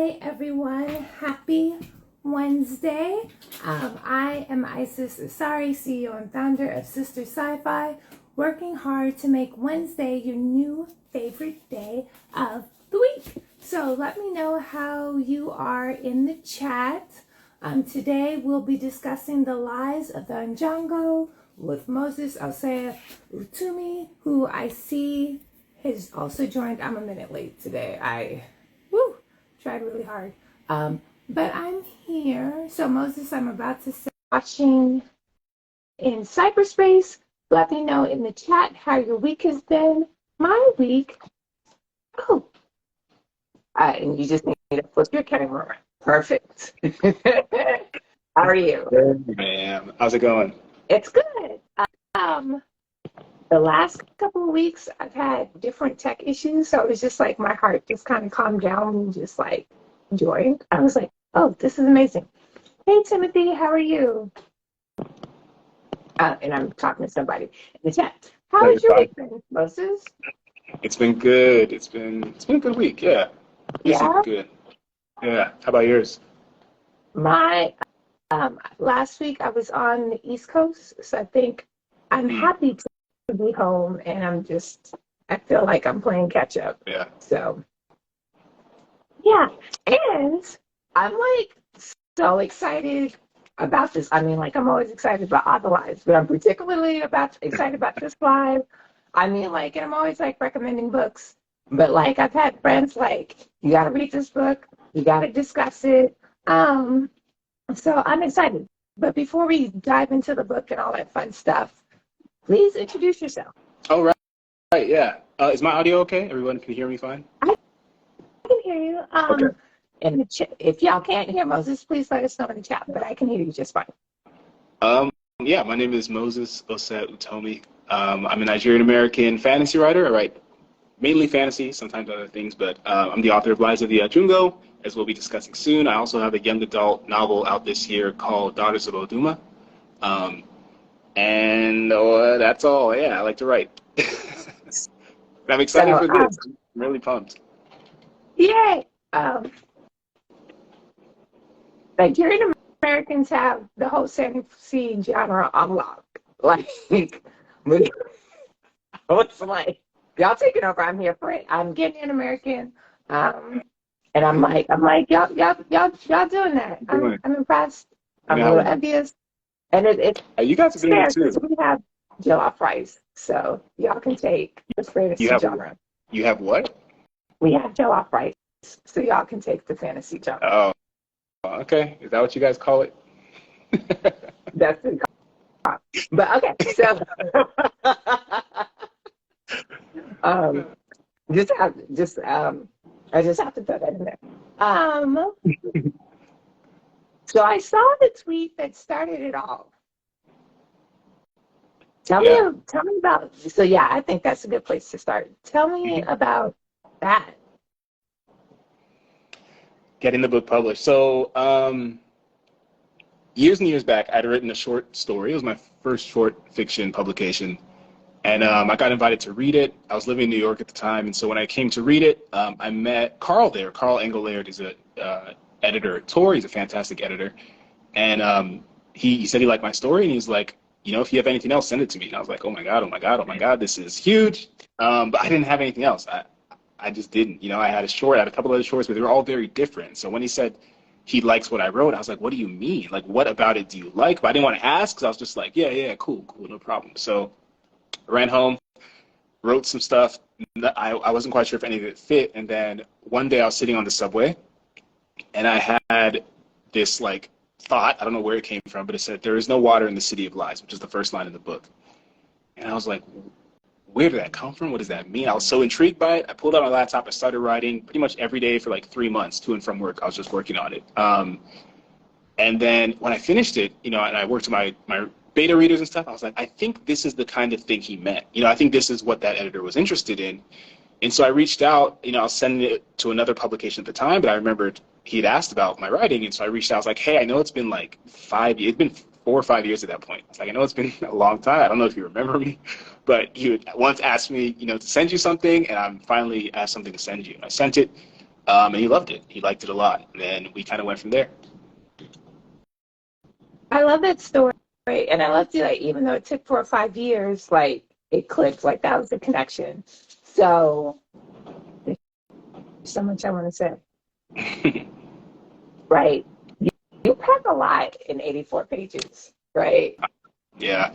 Hi everyone, happy Wednesday. I am Isis Asari, CEO and founder of Sistah Scifi, working hard to make Wednesday your new favorite day of the week. So let me know how you are in the chat. Today we'll be discussing the lies of the Ajungo with Moses Ose Utomi, who I see has also joined. I'm a minute late today. I tried really hard. But I'm here. So Moses, I'm about to say watching in cyberspace. Let me know in the chat how your week has been. My week, and you just need to flip your camera around. Perfect. How are you? Good, ma'am. How's it going? It's good. The last couple of weeks, I've had different tech issues, so it was just like my heart just kind of calmed down and just like enjoying. I was like, oh, this is amazing. Hey, Timothy, how are you? And I'm talking to somebody in the chat. How has your week been, Moses? It's been good. It's been a good week. Yeah. Yeah. Good. Yeah. How about yours? My last week I was on the East Coast, so I think I'm happy to be home, and I feel like I'm playing catch up. Yeah. So yeah, and I'm like so excited about this. I mean, like I'm always excited about all the lives, but I'm particularly excited about this live. I mean, like, and I'm always like recommending books, but like I've had friends like, you got to read this book, you got to discuss it. So I'm excited. But before we dive into the book and all that fun stuff, please introduce yourself. Oh, right. Right. Yeah. Is my audio okay? Everyone can hear me fine? I can hear you. Okay. In the if y'all can't hear Moses, please let us know in the chat, but I can hear you just fine. Yeah, my name is Moses Ose Utomi. I'm a Nigerian-American fantasy writer. I write mainly fantasy, sometimes other things, but I'm the author of Lies of the Ajungo, as we'll be discussing soon. I also have a young adult novel out this year called Daughters of Oduma. And that's all. Yeah, I like to write. I'm excited for this. I'm really pumped. Yay! Nigerian Americans have the whole fantasy genre unlocked. Like, it's like, y'all taking over. I'm here for it. I'm getting an American. And I'm like, y'all doing that. I'm impressed. I'm a little envious. And it's you guys are doing it too. We have jollof rice, so y'all can take the fantasy genre. You have what? We have jollof rice, so y'all can take the fantasy genre. Oh, okay. Is that what you guys call it? That's it. But okay, so I just have to throw that in there. So I saw the tweet that started it all. Tell me about. So yeah, I think that's a good place to start. Tell me about that. Getting the book published. So years and years back, I'd written a short story. It was my first short fiction publication. And I got invited to read it. I was living in New York at the time. And so when I came to read it, I met Carl there. Carl Engellaird is an editor at Tor. He's a fantastic editor. And he said he liked my story. And he's like, if you have anything else, send it to me. And I was like, oh my God, this is huge. But I didn't have anything else. I just didn't. I had a couple other shorts, but they were all very different. So when he said he likes what I wrote, I was like, what do you mean? Like, what about it do you like? But I didn't want to ask because I was just like, yeah, cool, no problem. So I ran home, wrote some stuff. I wasn't quite sure if any of it fit. And then one day I was sitting on the subway and I had this like thought, I don't know where it came from, but it said, there is no water in the city of lies, which is the first line of the book. And I was like, where did that come from? What does that mean? I was so intrigued by it. I pulled out my laptop. I started writing pretty much every day for like 3 months to and from work. I was just working on it. And then when I finished it, and I worked with my beta readers and stuff, I was like, I think this is the kind of thing he meant. I think this is what that editor was interested in. And so I reached out, I was sending it to another publication at the time, but I remembered he'd asked about my writing. And so I reached out. I was like, hey, I know it's been like 5 years. It's been 4 or 5 years at that point. It's like, I know it's been a long time. I don't know if you remember me, but he would once ask me, to send you something, and I'm finally asked something to send you. And I sent it. and he loved it. He liked it a lot, and then we kind of went from there. I love that story, and I love to, like, even though it took 4 or 5 years, like, it clicked, like, that was the connection. So there's so much I want to say. Right. You pack a lot in 84 pages, right? Yeah.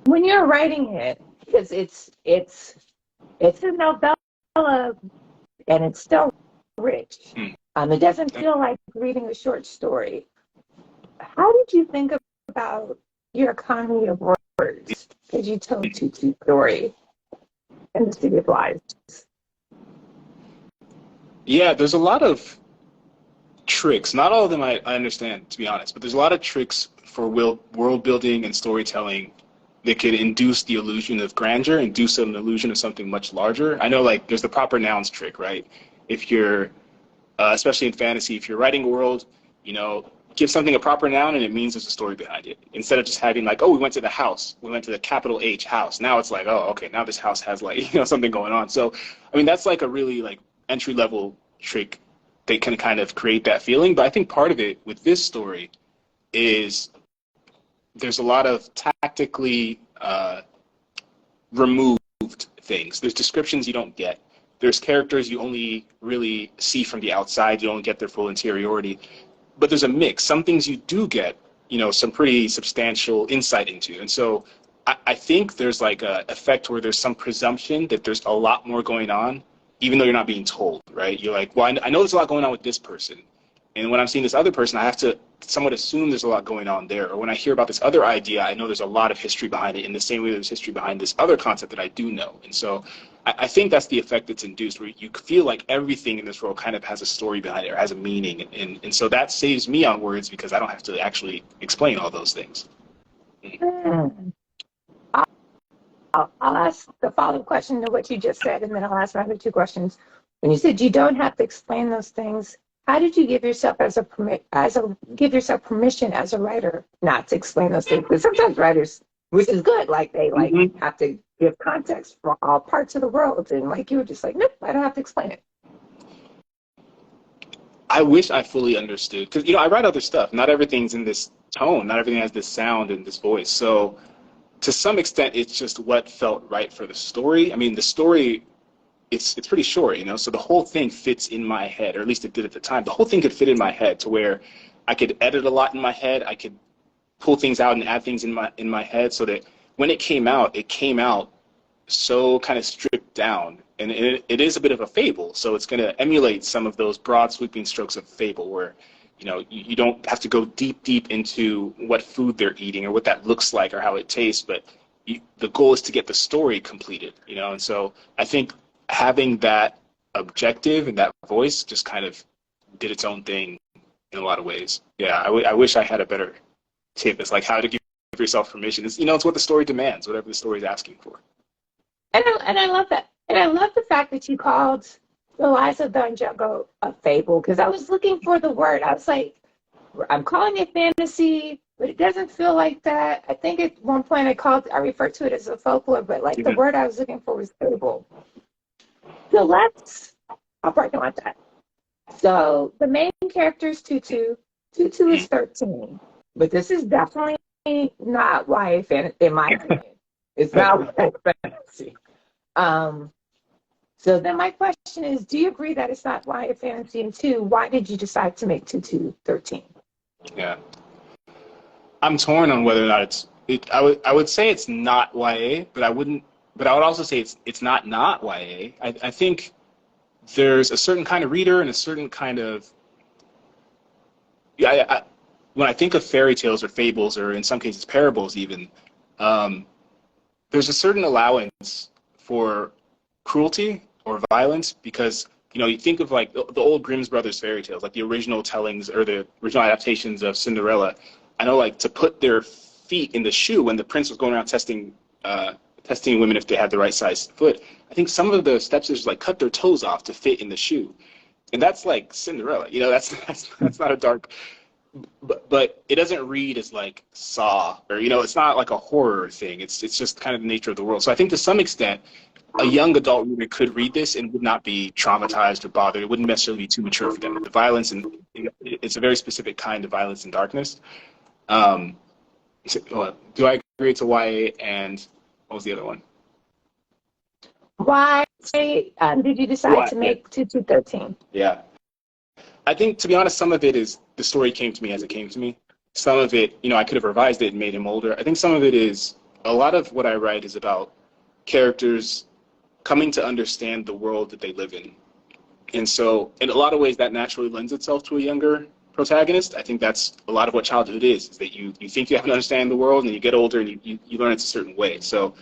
When you're writing it, because it's a novella and it's still rich. It doesn't feel like reading a short story. How did you think about your economy of words as you told Tutu's story in the City of Lies? Yeah, there's a lot of tricks. Not all of them I understand, to be honest, but there's a lot of tricks for world building and storytelling that could induce the illusion of grandeur, induce an illusion of something much larger. I know, like, there's the proper nouns trick, right? If you're, especially in fantasy, if you're writing a world, give something a proper noun and it means there's a story behind it. Instead of just having like, oh, we went to the house, we went to the capital H house. Now it's like, oh, okay, now this house has like, something going on. So, I mean, that's like a really like entry level trick that can kind of create that feeling. But I think part of it with this story is there's a lot of tactically removed things. There's descriptions you don't get. There's characters you only really see from the outside. You don't get their full interiority. But there's a mix. Some things you do get, some pretty substantial insight into. And so I think there's like a effect where there's some presumption that there's a lot more going on, even though you're not being told, right? You're like, well, I know there's a lot going on with this person. And when I'm seeing this other person, I have to somewhat assume there's a lot going on there. Or when I hear about this other idea, I know there's a lot of history behind it in the same way there's history behind this other concept that I do know. And so I think that's the effect that's induced, where you feel like everything in this world kind of has a story behind it or has a meaning. And so that saves me on words because I don't have to actually explain all those things. I'll ask the follow-up question to what you just said, and then I'll ask my other two questions. When you said you don't have to explain those things, how did you give yourself give yourself permission as a writer not to explain those things? Because sometimes writers, which is good, like they have to give context for all parts of the world, and like you were just like, nope, I don't have to explain it. I wish I fully understood, because I write other stuff. Not everything's in this tone. Not everything has this sound and this voice. So to some extent, it's just what felt right for the story. I mean, the story, it's pretty short, so the whole thing fits in my head, or at least it did at the time. The whole thing could fit in my head to where I could edit a lot in my head. I could pull things out and add things in my head, so that when it came out so kind of stripped down. And it is a bit of a fable, so it's going to emulate some of those broad sweeping strokes of fable where you don't have to go deep into what food they're eating or what that looks like or how it tastes, but the goal is to get the story completed, and so I think having that objective and that voice just kind of did its own thing in a lot of ways. Yeah, I wish I had a better tip. It's like how to give yourself permission. It's what the story demands, whatever the story is asking for. And I love that. And I love the fact that you called The Lies of the Ajungo a fable, because I was looking for the word. I was like, I'm calling it fantasy, but it doesn't feel like that. I think at one point I referred to it as a folklore, but like the word I was looking for was fable. So I'll break it like that. So the main character is Tutu. Tutu is 13, but this is definitely not YA fantasy, in my opinion. It's not YA fantasy. So then my question is, do you agree that it's not YA fantasy? And two, why did you decide to make Tutu 13? Yeah. I'm torn on whether or not I would say it's not YA, but I would also say it's not YA. I think there's a certain kind of reader and a certain kind of when I think of fairy tales or fables, or in some cases parables even, there's a certain allowance for cruelty or violence, because you think of like the old Grimm's Brothers fairy tales, like the original tellings or the original adaptations of Cinderella. I know, like, to put their feet in the shoe when the prince was going around testing women if they had the right size foot. I think some of the stepsisters like cut their toes off to fit in the shoe, and that's like Cinderella. That's not a dark, but it doesn't read as like Saw, or it's not like a horror thing. It's just kind of the nature of the world. So I think to some extent, a young adult reader could read this and would not be traumatized or bothered. It wouldn't necessarily be too mature for them. The violence, and it's a very specific kind of violence and darkness. Do I agree to YA, and what was the other one? Why did you decide to make Tutu 13? Yeah. I think, to be honest, some of it is the story came to me as it came to me. Some of it, I could have revised it and made him older. I think some of it is, a lot of what I write is about characters coming to understand the world that they live in. And so, in a lot of ways, that naturally lends itself to a younger protagonist. I think that's a lot of what childhood is that you think you have to understand the world, and you get older and you learn it a certain way. So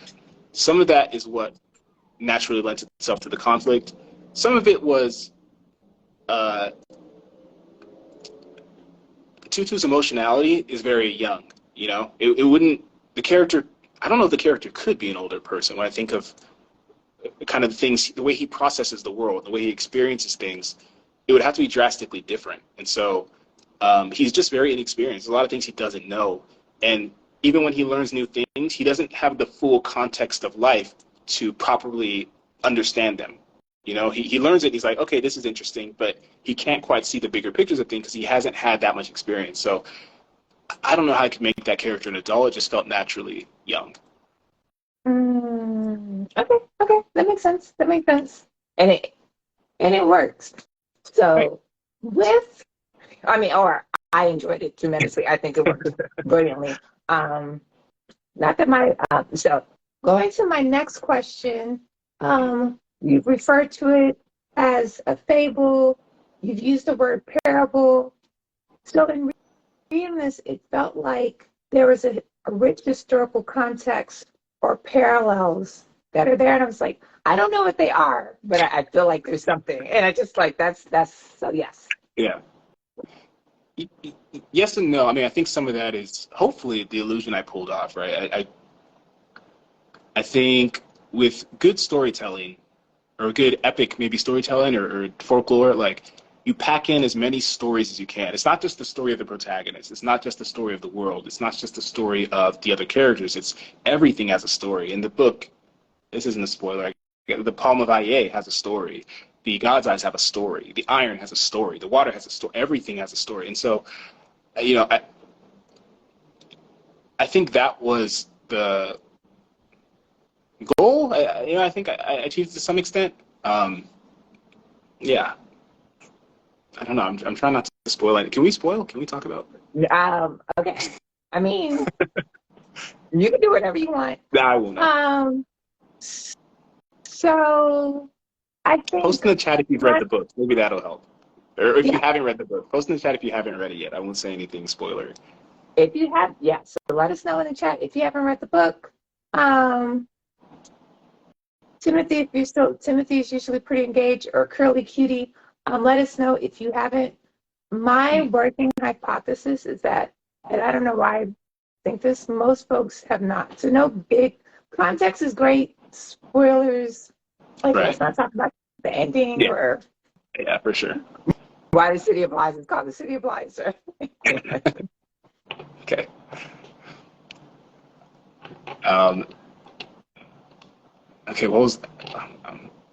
some of that is what naturally lends itself to the conflict. Some of it was Tutu's emotionality is very young. It wouldn't, the character, I don't know if the character could be an older person. When I think of kind of things, the way he processes the world, the way he experiences things, it would have to be drastically different. And so he's just very inexperienced. There's a lot of things he doesn't know. And even when he learns new things, he doesn't have the full context of life to properly understand them. He learns it. He's like, okay, this is interesting, but he can't quite see the bigger pictures of things because he hasn't had that much experience. So I don't know how I could make that character an adult. It just felt naturally young. Okay, that makes sense. And it works. So right. I enjoyed it tremendously. I think it worked brilliantly. So going to my next question, you've referred to it as a fable. You've used the word parable. So in reading this, it felt like there was a rich historical context or parallels that are there. And I was like, I don't know what they are, but I feel like there's something. And I just like, that's so yes. Yeah. Yes and no. I think some of that is hopefully the illusion I pulled off, right? I think with good storytelling, or good epic maybe storytelling or folklore, like you pack in as many stories as you can. It's not just the story of the protagonist. It's not just the story of the world. It's not just the story of the other characters. It's everything has a story. In the book, this isn't a spoiler, the Palm of Aie has a story. The God's Eyes have a story. The iron has a story. The water has a story. Everything has a story. And so, I think that was the goal. I think I achieved it to some extent. Yeah. I don't know. I'm trying not to spoil it. Can we spoil? Can we talk about it? Okay. You can do whatever you want. Nah, I will not. So I think post in the chat if you've read the book. Maybe that'll help. Or if you haven't read the book, post in the chat if you haven't read it yet. I won't say anything spoilery. If you have, so let us know in the chat if you haven't read the book. Timothy, Timothy is usually pretty engaged, or Curly Cutie. Let us know if you haven't. My working hypothesis is that, and I don't know why I think this, most folks have not. So no big context is great. Spoilers, let's not talk about the ending or. Yeah, for sure. Why the City of Lies is called the City of Lies. Okay. Okay, what was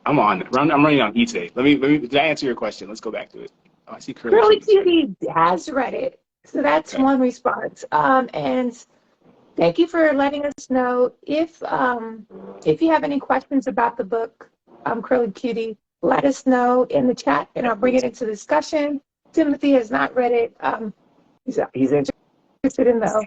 I'm running on E today. Let me did I answer your question? Let's go back to it. Oh, I see Curly Cutie has read it. So that's one response. And thank you for letting us know. If you have any questions about the book, Curly Cutie, let us know in the chat and I'll bring it into discussion. Timothy has not read it. He's interested in though.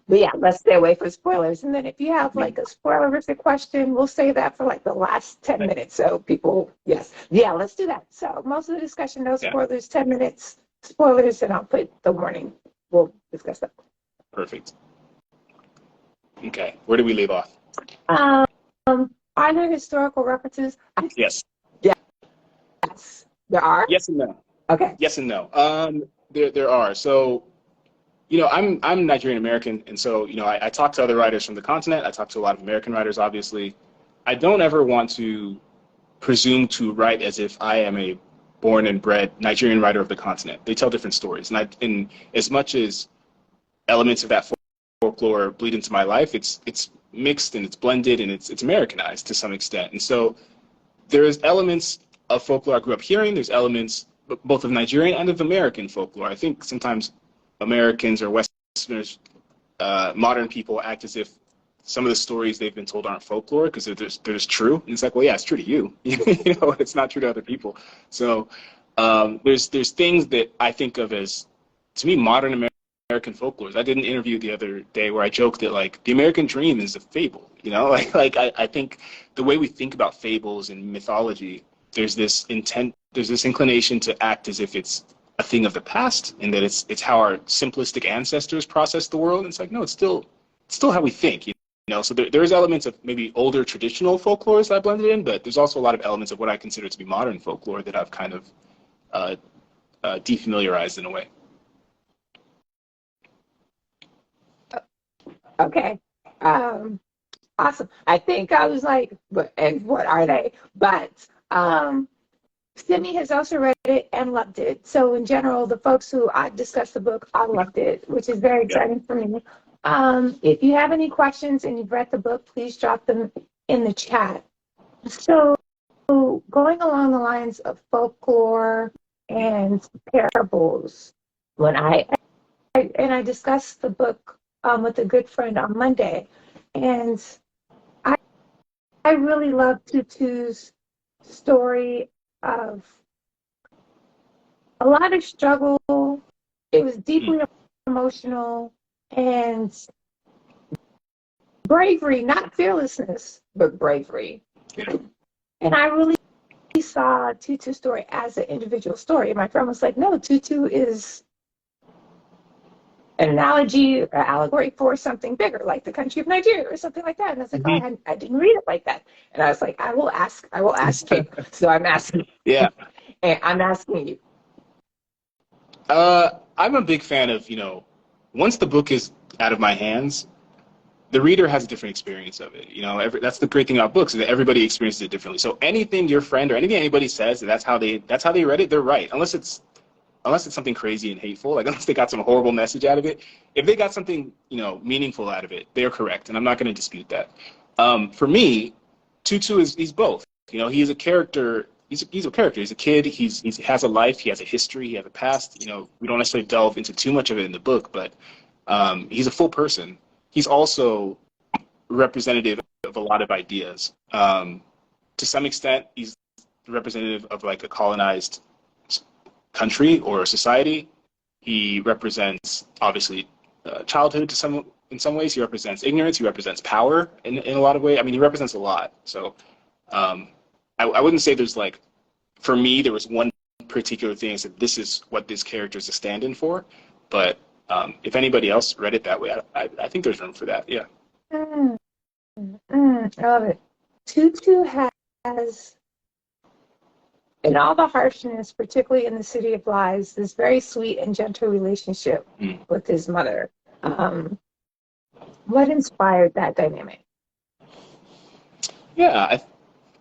But yeah, let's stay away from spoilers. And then if you have like a spoilerific question, we'll say that for like the last 10 minutes. So people, let's do that. So most of the discussion, no spoilers, 10 minutes, spoilers, and I'll put the warning. We'll discuss that. Perfect. Okay, where do we leave off? Are there historical references? Yes. Yes. There are? Yes and no. Okay. Yes and no. There are. So, I'm Nigerian American, and so, I talk to other writers from the continent. I talk to a lot of American writers, obviously. I don't ever want to presume to write as if I am a born and bred Nigerian writer of the continent. They tell different stories, and as much as elements of that folklore bleed into my life, it's mixed and it's blended and it's Americanized to some extent. And so there's elements of folklore I grew up hearing. There's elements both of Nigerian and of American folklore. I think sometimes Americans or Westerners, modern people, act as if some of the stories they've been told aren't folklore because they're just true. And it's like, well, yeah, it's true to you. It's not true to other people. So there's things that I think of as, to me, modern American folklore. I did an interview the other day where I joked that like the American dream is a fable. I think the way we think about fables and mythology, there's this inclination to act as if it's a thing of the past and that it's how our simplistic ancestors processed the world. And it's like, no, it's still how we think. So there's elements of maybe older traditional folklores that I blended in, but there's also a lot of elements of what I consider to be modern folklore that I've kind of defamiliarized in a way. Okay. Awesome. I think I was like, what are they? But Simi has also read it and loved it. So in general, the folks who I discussed the book, I loved it, which is very exciting for me. If you have any questions and you've read the book, please drop them in the chat. So going along the lines of folklore and parables, when I discussed the book with a good friend on Monday, and I really love Tutu's story of a lot of struggle. It was deeply emotional and bravery, not fearlessness, but bravery. And I really saw Tutu's story as an individual story. And my friend was like, no, Tutu is an analogy or allegory for something bigger, like the country of Nigeria or something like that. And I was like, oh, I didn't read it like that. And I was like, I will ask you. So I'm asking. Yeah. And I'm asking you. I'm a big fan of, once the book is out of my hands, the reader has a different experience of it. That's the great thing about books, is that everybody experiences it differently. So anything your friend or anything anybody says that's how they read it, they're right. Unless it's something crazy and hateful, like unless they got some horrible message out of it. If they got something, meaningful out of it, they're correct, and I'm not going to dispute that. For me, Tutu he's both. He's a character. He's a character. He's a kid. He has a life. He has a history. He has a past. We don't necessarily delve into too much of it in the book, but he's a full person. He's also representative of a lot of ideas. To some extent, he's representative of like a colonized country or society. He represents obviously childhood in some ways. He represents ignorance. He represents power in a lot of ways. I mean, he represents a lot. So I wouldn't say there's like, for me, there was one particular thing I said, this is what this character is a stand-in for. But if anybody else read it that way, I think there's room for that. Yeah. I love it. Tutu has, in all the harshness, particularly in the City of Lies, this very sweet and gentle relationship with his mother. What inspired that dynamic? Yeah,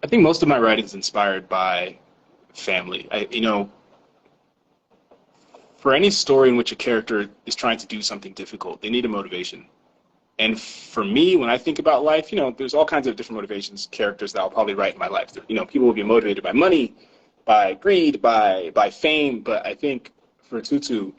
I think most of my writing is inspired by family. For any story in which a character is trying to do something difficult, they need a motivation. And for me, when I think about life, there's all kinds of different motivations, characters that I'll probably write in my life. People will be motivated by money, by greed, by fame. But I think for Tutu,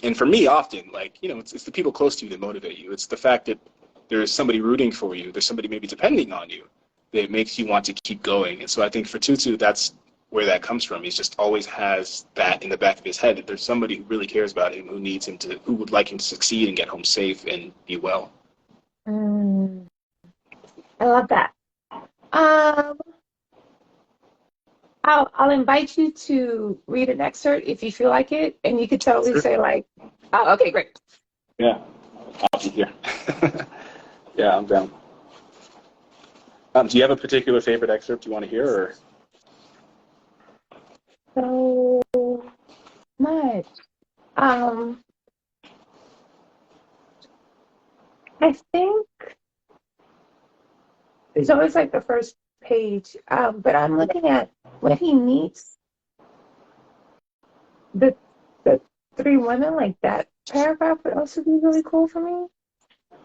and for me often, it's the people close to you that motivate you. It's the fact that there's somebody rooting for you. There's somebody maybe depending on you that makes you want to keep going. And so I think for Tutu, that's where that comes from. He just always has that in the back of his head, that there's somebody who really cares about him, who would like him to succeed and get home safe and be well. I love that. I'll invite you to read an excerpt if you feel like it, and you could totally say like, oh, okay, great. Yeah, I'll be here. Yeah, I'm down. Do you have a particular favorite excerpt you want to hear, or? So much. I think it's always like the first page, but I'm looking at when he meets the three women, like that paragraph would also be really cool for me.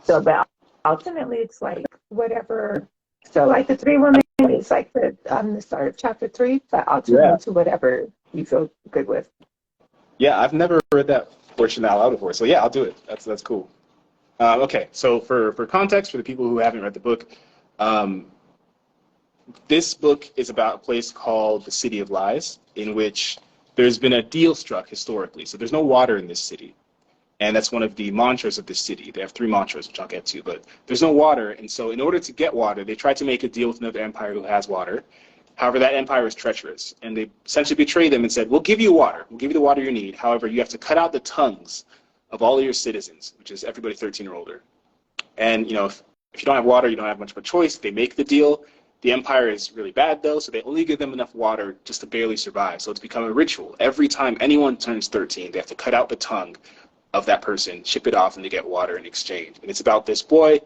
So, but ultimately, it's like whatever. So like the three women is like the start of chapter 3, but I'll tune into whatever you feel good with. Yeah, I've never read that portion out loud before, so yeah, I'll do it. That's cool. Okay, so for context, for the people who haven't read the book, this book is about a place called the City of Lies, in which there's been a deal struck historically. So there's no water in this city, and that's one of the mantras of this city. They have 3 mantras, which I'll get to, but there's no water, and so in order to get water, they tried to make a deal with another empire who has water. However, that empire is treacherous, and they essentially betrayed them and said, we'll give you water. We'll give you the water you need. However, you have to cut out the tongues of all of your citizens, which is everybody 13 or older. And, if you don't have water, you don't have much of a choice. They make the deal. The empire is really bad, though, so they only give them enough water just to barely survive. So it's become a ritual. Every time anyone turns 13, they have to cut out the tongue of that person, ship it off, and they get water in exchange. And it's about this boy.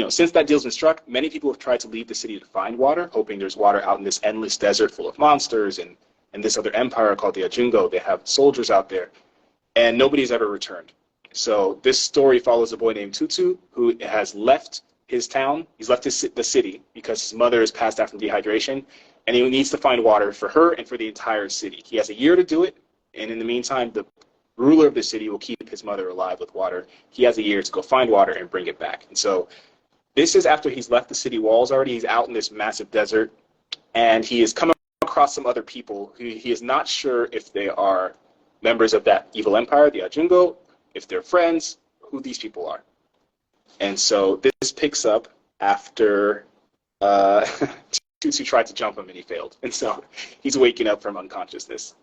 Since that deal's been struck, many people have tried to leave the city to find water, hoping there's water out in this endless desert full of monsters and this other empire called the Ajungo. They have soldiers out there, and nobody's ever returned. So this story follows a boy named Tutu who has left his town. He's left the city because his mother has passed out from dehydration, and he needs to find water for her and for the entire city. He has a year to do it, and in the meantime, the ruler of the city will keep his mother alive with water. He has a year to go find water and bring it back. And so this is after he's left the city walls already. He's out in this massive desert, and he has come across some other people who he is not sure if they are members of that evil empire, the Ajungo, if they're friends, who these people are. And so this picks up after Tutu tried to jump him and he failed. And so he's waking up from unconsciousness.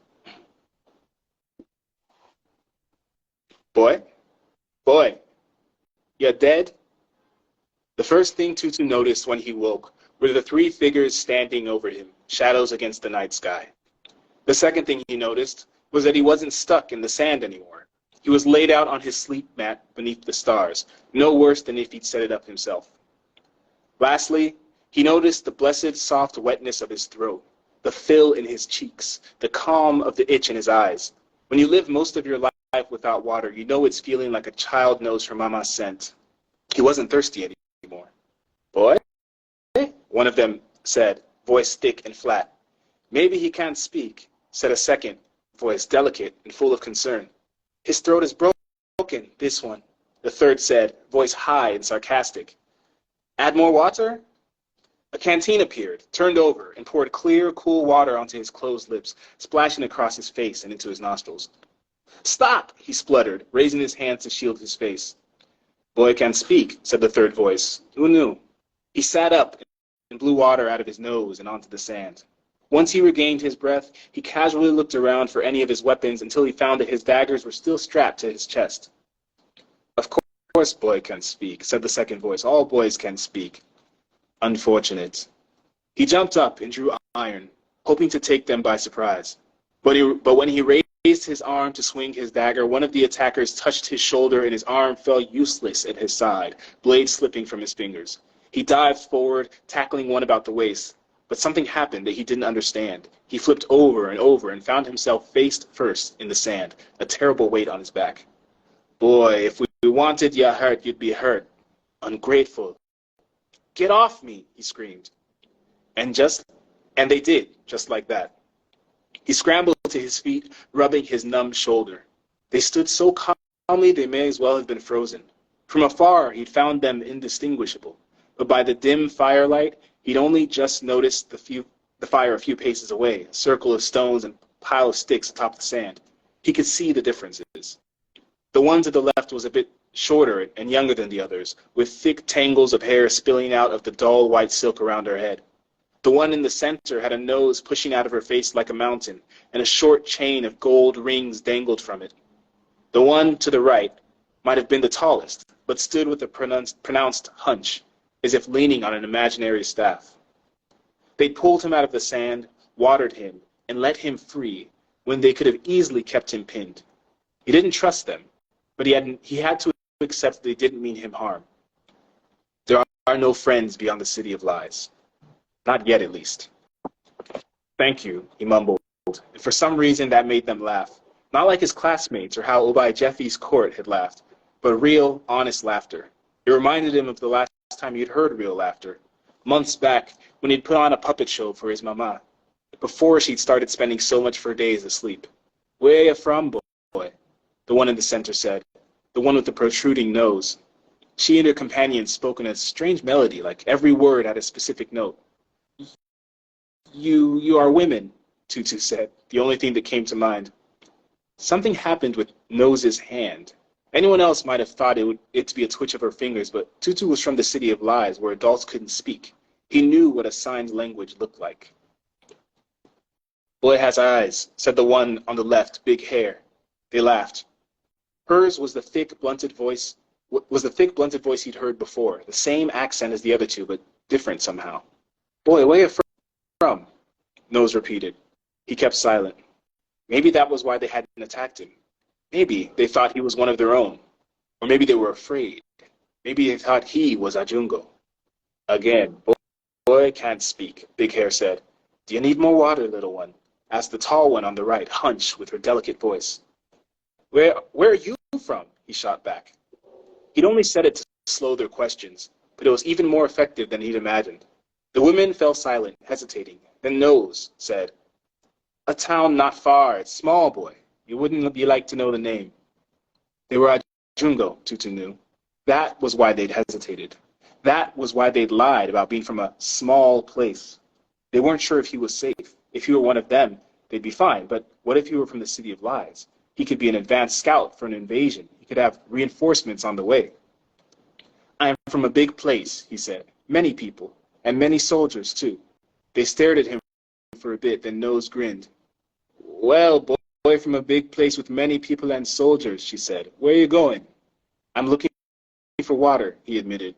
Boy, you're dead? The first thing Tutu noticed when he woke were the 3 figures standing over him, shadows against the night sky. The second thing he noticed was that he wasn't stuck in the sand anymore. He was laid out on his sleep mat beneath the stars, no worse than if he'd set it up himself. Lastly, he noticed the blessed soft wetness of his throat, the fill in his cheeks, the calm of the itch in his eyes. When you live most of your life without water, you know it's feeling like a child knows her mama's scent. He wasn't thirsty anymore. Boy, one of them said, voice thick and flat. Maybe he can't speak, said a second, voice delicate and full of concern. His throat is broken, this one, the third said, voice high and sarcastic. Add more water? A canteen appeared, turned over, and poured clear, cool water onto his closed lips, splashing across his face and into his nostrils. Stop, he spluttered, raising his hands to shield his face. Boy can't speak, said the third voice. Who knew? He sat up and blew water out of his nose and onto the sand. Once he regained his breath, he casually looked around for any of his weapons until he found that his daggers were still strapped to his chest. Of course boy can speak, said the second voice. All boys can speak. Unfortunate. He jumped up and drew iron, hoping to take them by surprise. But when he raised his arm to swing his dagger, one of the attackers touched his shoulder and his arm fell useless at his side, blade slipping from his fingers. He dived forward, tackling one about the waist. But something happened that he didn't understand. He flipped over and over and found himself face first in the sand, a terrible weight on his back. Boy, if we wanted you hurt, you'd be hurt. Ungrateful. Get off me, he screamed. And they did, just like that. He scrambled to his feet, rubbing his numb shoulder. They stood so calmly they may as well have been frozen. From afar, he'd found them indistinguishable. But by the dim firelight, he'd only just noticed the fire a few paces away, a circle of stones and pile of sticks atop the sand. He could see the differences. The one to the left was a bit shorter and younger than the others, with thick tangles of hair spilling out of the dull white silk around her head. The one in the center had a nose pushing out of her face like a mountain, and a short chain of gold rings dangled from it. The one to the right might have been the tallest, but stood with a pronounced hunch, as if leaning on an imaginary staff. They'd pulled him out of the sand, watered him, and let him free, when they could have easily kept him pinned. He didn't trust them, but he had to accept that they didn't mean him harm. There are no friends beyond the City of Lies. Not yet, at least. Thank you, he mumbled, and for some reason that made them laugh. Not like his classmates or how Obai Jeffy's court had laughed, but real, honest laughter. It reminded him of the last time he'd heard real laughter. Months back, when he'd put on a puppet show for his mama, before she'd started spending so much of her days asleep. "Where you from, boy?" the one in the center said, the one with the protruding nose. She and her companion spoke in a strange melody, like every word had a specific note. You are women," Tutu said, the only thing that came to mind. Something happened with Nose's hand. Anyone else might have thought it to be a twitch of her fingers, but Tutu was from the City of Lies, where adults couldn't speak. He knew what a signed language looked like. "Boy has eyes," said the one on the left, big hair. They laughed. Hers was the thick, blunted voice he'd heard before, the same accent as the other two, but different somehow. "Boy, where you from?" Nose repeated. He kept silent. Maybe that was why they hadn't attacked him. Maybe they thought he was one of their own. Or maybe they were afraid. Maybe they thought he was Ajungo. Again, "Boy can't speak," Big Hair said. "Do you need more water, little one?" asked the tall one on the right, hunched with her delicate voice. Where are you from?" he shot back. He'd only said it to slow their questions, but it was even more effective than he'd imagined. The women fell silent, hesitating. Then Nose said, "A town not far. It's small, boy. You wouldn't be like to know the name." They were Ajungo, Tutu knew. That was why they'd hesitated. That was why they'd lied about being from a small place. They weren't sure if he was safe. If he were one of them, they'd be fine. But what if he were from the City of Lies? He could be an advanced scout for an invasion. He could have reinforcements on the way. "I am from a big place," he said. "Many people, and many soldiers, too." They stared at him for a bit, then Nose grinned. "Well, boy from a big place with many people and soldiers," she said. "Where are you going?" "I'm looking for water," he admitted.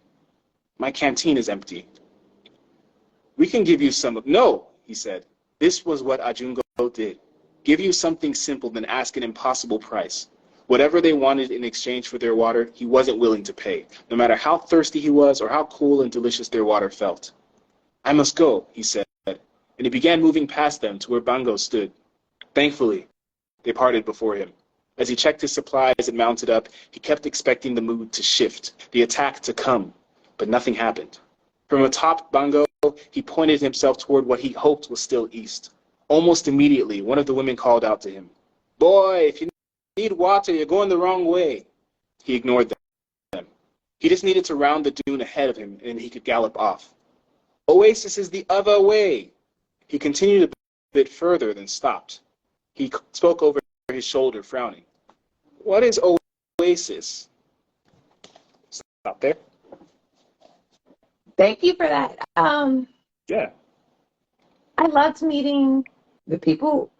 "My canteen is empty." "We can give you some of—" "No," he said. This was what Ajungo did. Give you something simple, then ask an impossible price. Whatever they wanted in exchange for their water, he wasn't willing to pay, no matter how thirsty he was or how cool and delicious their water felt. "I must go," he said, and he began moving past them to where Bango stood. Thankfully, they parted before him. As he checked his supplies and mounted up, he kept expecting the mood to shift, the attack to come, but nothing happened. From atop Bango, he pointed himself toward what he hoped was still east. Almost immediately, one of the women called out to him, "Boy, if you need water, you're going the wrong way." He ignored them. He just needed to round the dune ahead of him, and he could gallop off. "Oasis is the other way." He continued a bit further, then stopped. He spoke over his shoulder, frowning. "What is Oasis?" Stop there. Thank you for that. Yeah. I loved meeting the people.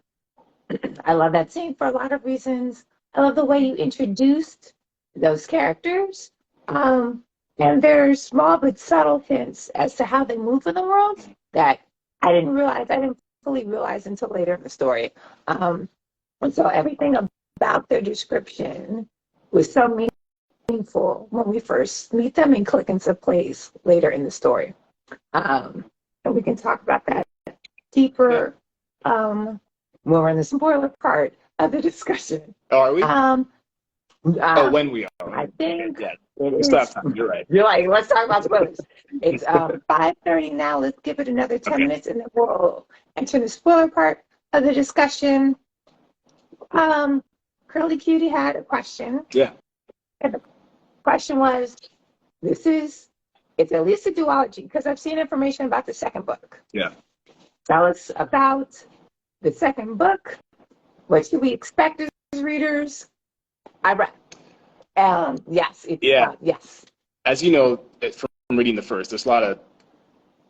I love that scene for a lot of reasons. I love the way you introduced those characters. And there's small but subtle hints as to how they move in the world that I didn't fully realize until later in the story. And so everything about their description was so meaningful when we first meet them and click into place later in the story. And we can talk about that deeper when we're in the spoiler part of the discussion. Oh, are we? When we are. I think Yeah. it is. Stop time. You're right. You're like, let's talk about spoilers. It's 5:30 now. Let's give it another 10 minutes, and then we'll enter the spoiler part of the discussion. Curly Cutie had a question. Yeah. And the question was, it's at least a duology, because I've seen information about the second book. Yeah. Tell us about the second book. What should we expect as readers? I read. Yes. Yes. As you know from reading the first, it's a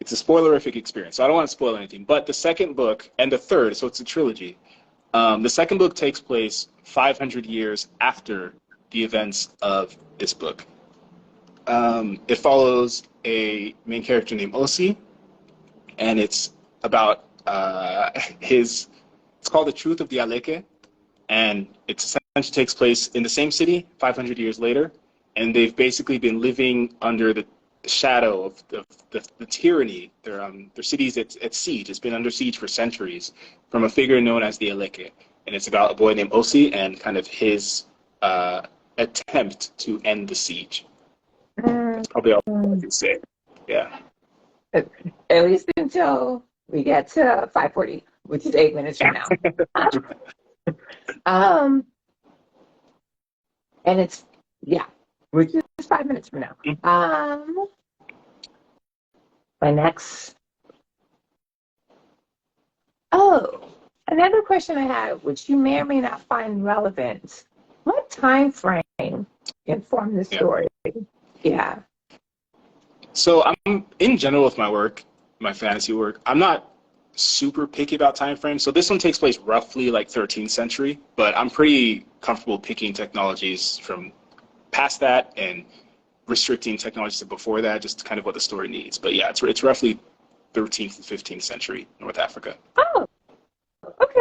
spoilerific experience. So I don't want to spoil anything. But the second book and the third, so it's a trilogy. The second book takes place 500 years after the events of this book. It follows a main character named Ose, and it's about it's called The Truth of the Aleke, and it essentially takes place in the same city 500 years later, and they've basically been living under the shadow of the tyranny. Their city's at siege. It's been under siege for centuries from a figure known as the Aleke, and it's about a boy named Ose and kind of his attempt to end the siege. That's probably all I can say. Yeah. At least until we get to 5:40, which is 8 minutes from now. Um, and it's which is 5 minutes from now. My next. Oh, another question I had, which you may or may not find relevant. What time frame informed the story? Yeah. So I'm in general with my work, my fantasy work. I'm not super picky about time frames. So this one takes place roughly like 13th century, but I'm pretty comfortable picking technologies from past that and restricting technologies to before that, just kind of what the story needs. But yeah, it's roughly 13th and 15th century North Africa. Oh, okay.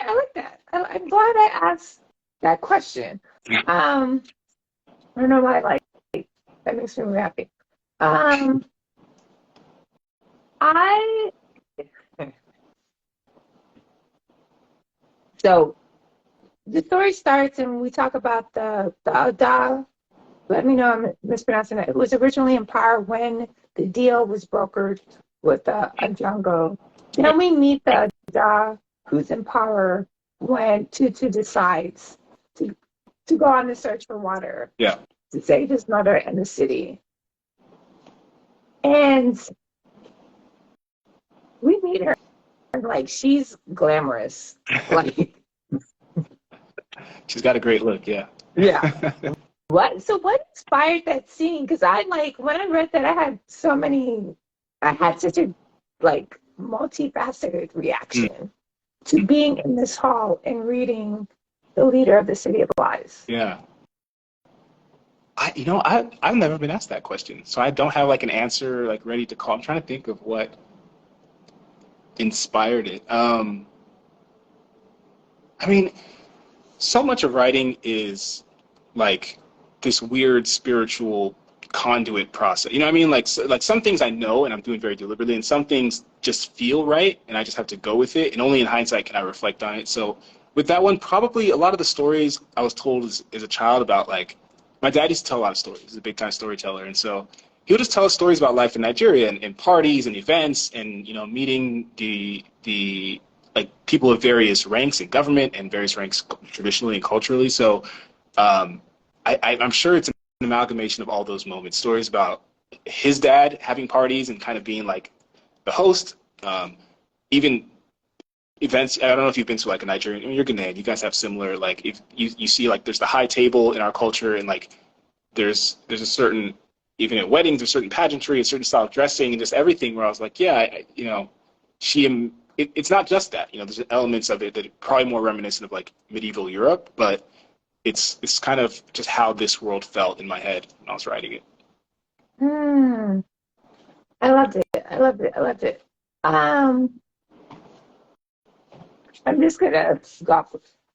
I like that. I'm glad I asked that question. I don't know why, like, that makes me really happy. So the story starts and we talk about the Ada. Let me know I'm mispronouncing it. It was originally in power when the deal was brokered with Ajungo. Then we meet the Ada who's in power when Tutu decides to go on the search for water. Yeah. To save his mother and the city. And we meet her and like she's glamorous. Like she's got a great look, yeah. Yeah. What inspired that scene? Because I like when I read that I had such a like multifaceted reaction to being in this hall and reading The Leader of the City of Lies. Yeah. I've never been asked that question, so I don't have like an answer like ready to call. I'm trying to think of what inspired it. I mean, so much of writing is like this weird spiritual conduit process. You know what I mean? Like some things I know and I'm doing very deliberately, and some things just feel right and I just have to go with it. And only in hindsight can I reflect on it. So with that one, probably a lot of the stories I was told as a child about like. My dad used to tell a lot of stories. He's a big-time storyteller. And so he would just tell us stories about life in Nigeria and parties and events and, meeting the like people of various ranks in government and various ranks traditionally and culturally. So I'm sure it's an amalgamation of all those moments. Stories about his dad having parties and kind of being like the host. Even events, I don't know if you've been to like a Nigerian, I mean, you're Ghanaian, you guys have similar, like if you see like there's the high table in our culture and like there's a certain, even at weddings, there's certain pageantry, a certain style of dressing and just everything where I was like, yeah, it's not just that, there's elements of it that are probably more reminiscent of like medieval Europe, but it's kind of just how this world felt in my head when I was writing it. I loved it. I'm just gonna go.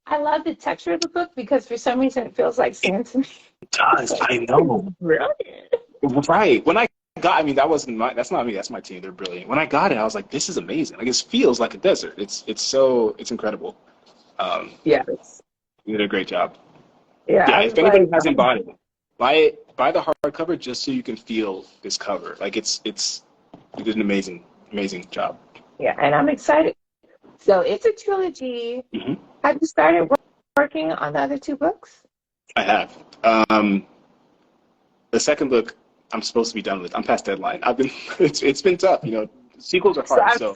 I love the texture of the book because for some reason it feels like sand to me. It does. I know. Brilliant. Right. When I got, I mean, that's not me. That's my team. They're brilliant. When I got it, I was like, this is amazing. Like, it feels like a desert. It's incredible. Yeah. You did a great job. Yeah. If anybody hasn't bought it, buy the hardcover just so you can feel this cover. Like you did an amazing job. Yeah, and I'm excited. So it's a trilogy. Mm-hmm. Have you started working on the other two books? I have. The second book I'm supposed to be done with. I'm past deadline. It's been tough. Sequels are hard. So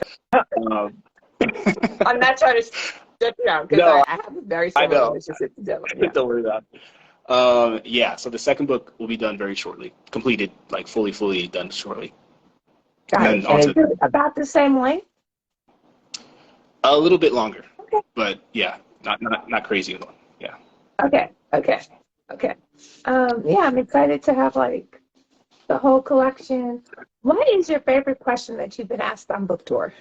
I'm not trying to shut you down because I have a very similar relationship to deadline. Yeah. Don't worry about it. So the second book will be done very shortly. Completed, like fully done shortly. Got it. And is it about the same length? A little bit longer. Okay. But yeah, not crazy long. Yeah. Okay. I'm excited to have like the whole collection. What is your favorite question that you've been asked on book tour?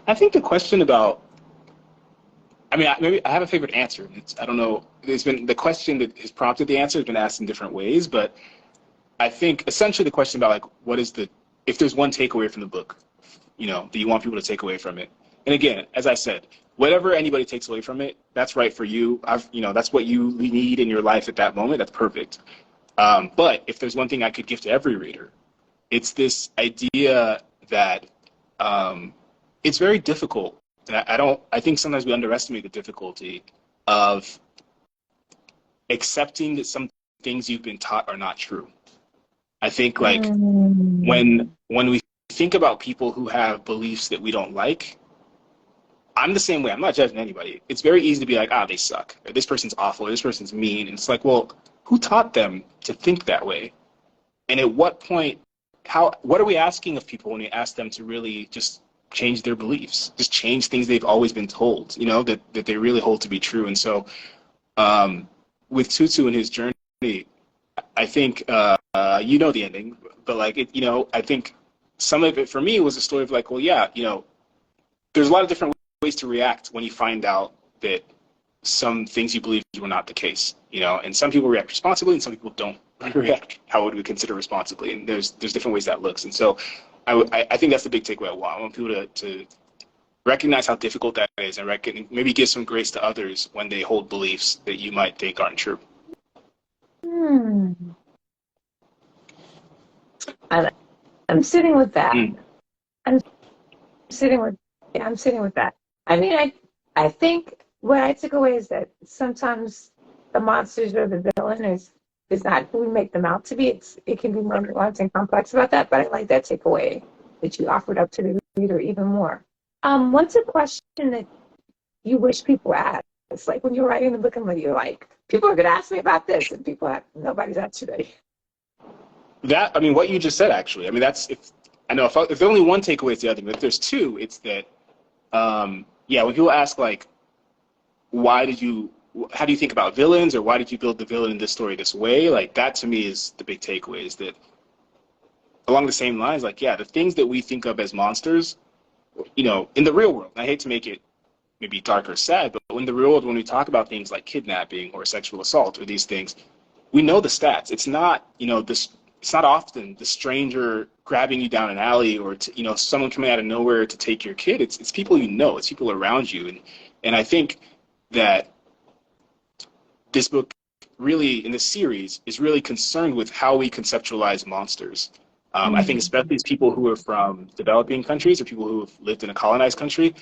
I think the question about, maybe I have a favorite answer. I don't know. There's been the question that has prompted the answer has been asked in different ways, but I think essentially the question about like if there's one takeaway from the book, that you want people to take away from it. And again, as I said, whatever anybody takes away from it, that's right for you. That's what you need in your life at that moment. That's perfect. But if there's one thing I could give to every reader, it's this idea that it's very difficult. And I think sometimes we underestimate the difficulty of accepting that some things you've been taught are not true. I think like when we think about people who have beliefs that we don't like, I'm the same way. I'm not judging anybody. It's very easy to be like, they suck. Or this person's awful. Or this person's mean. And it's like, well, who taught them to think that way? And at what point, what are we asking of people when we ask them to really just change their beliefs, just change things they've always been told, that they really hold to be true? And so with Tutu and his journey, I think, the ending, but I think some of it for me was a story of like, well, yeah, there's a lot of different ways to react when you find out that some things you believed were not the case, and some people react responsibly and some people don't react how would we consider responsibly, and there's different ways that looks. And so I think that's the big takeaway. I want people to recognize how difficult that is, and maybe give some grace to others when they hold beliefs that you might think aren't true. I'm sitting with that. I'm sitting with that. I mean, I think what I took away is that sometimes the monsters or the villain is not who we make them out to be. It can be more nuanced and complex about that, but I like that takeaway that you offered up to the reader even more. What's a question that you wish people asked? It's like when you're writing the book and you're like, people are going to ask me about this, and nobody's answered it. What you just said, actually. I mean, if there's only one takeaway, it's the other. But if there's two, it's that, when people ask, like, how do you think about villains, or why did you build the villain in this story this way? Like, that to me is the big takeaway, is that along the same lines, like, the things that we think of as monsters, in the real world, I hate to make it maybe dark or sad, but in the real world, when we talk about things like kidnapping or sexual assault or these things, we know the stats. It's not, it's not often the stranger grabbing you down an alley, or someone coming out of nowhere to take your kid. It's people it's people around you. And I think that this book really, in this series, is really concerned with how we conceptualize monsters. I think especially as people who are from developing countries or people who have lived in a colonized country,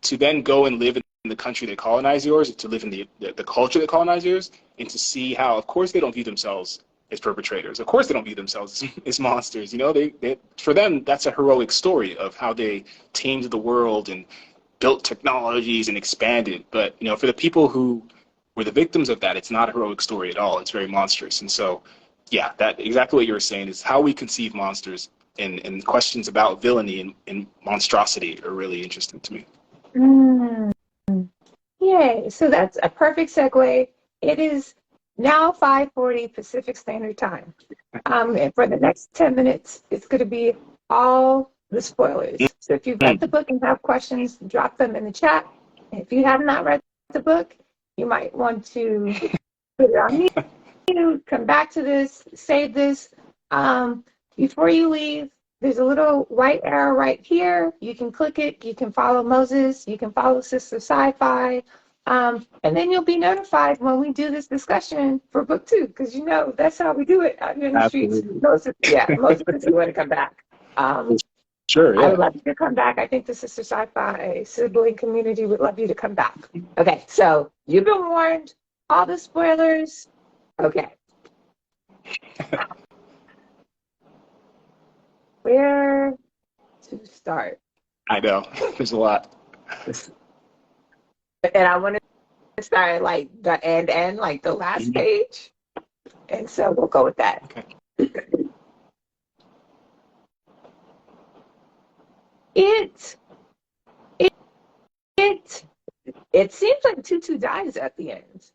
to then go and live in the country that colonized yours, to live in the culture that colonized yours, and to see how, of course, they don't view themselves as perpetrators. Of course, they don't view themselves as monsters. They for them, that's a heroic story of how they tamed the world and built technologies and expanded. But for the people who were the victims of that, it's not a heroic story at all. It's very monstrous. And so, that exactly what you were saying is how we conceive monsters, and questions about villainy and monstrosity are really interesting to me. Yay! So that's a perfect segue. It is now 5:40 Pacific Standard Time. And for the next 10 minutes, it's going to be all the spoilers. So if you've read the book and have questions, drop them in the chat. And if you have not read the book, you might want to put it on mute, come back to this, save this. Before you leave, there's a little white arrow right here. You can click it. You can follow Moses. You can follow Sistah Scifi. And then you'll be notified when we do this discussion for book 2, because that's how we do it out here in the streets. Moses if you want to come back. Sure, yeah. I would love you to come back. I think the Sistah Scifi sibling community would love you to come back. Okay, so you've been warned. All the spoilers. Okay. Where to start? I know. There's a lot. And I want to start like the end, like the last page. And so we'll go with that. Okay. It seems like Tutu dies at the end,